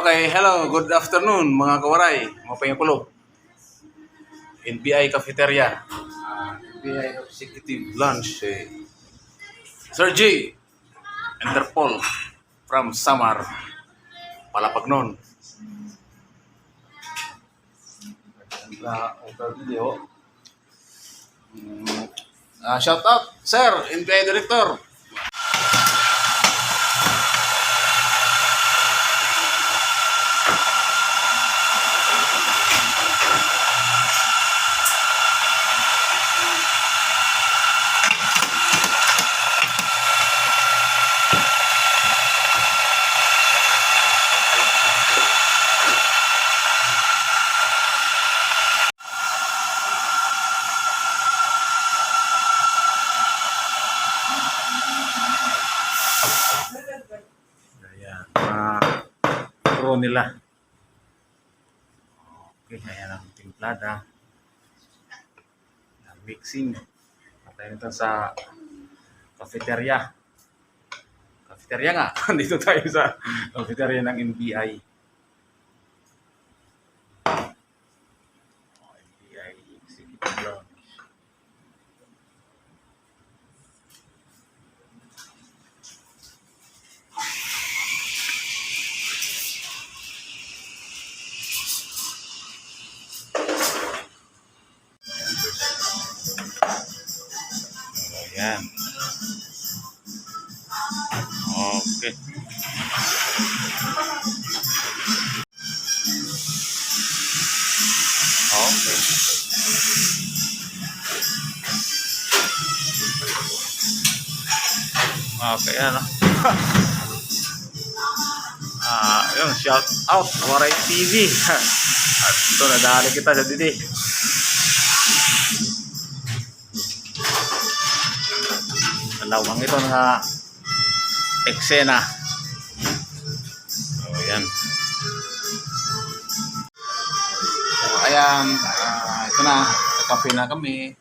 Okay, hello, good afternoon mga kawaray, mga pangyakulo. NBI Cafeteria, NBI Executive Lunch, Sir G, Interpol from Samar, Palapagnon. Video. Shout out, Sir, NBI Director. Ayan, pro nila. Okay, ayan ang timplada. Mixing. Patayin ito sa cafeteria. Cafeteria nga. Dito tayo sa cafeteria ng NBI. NBI Executive Lounge. Ayan. Okay. Okay. Okay, ano? Yun, shout out, Waray TV. At ito, nadali kita sa didi. Dalawang ito na eksena. So, yan. So, ayan, ito na, sa cafe na kami.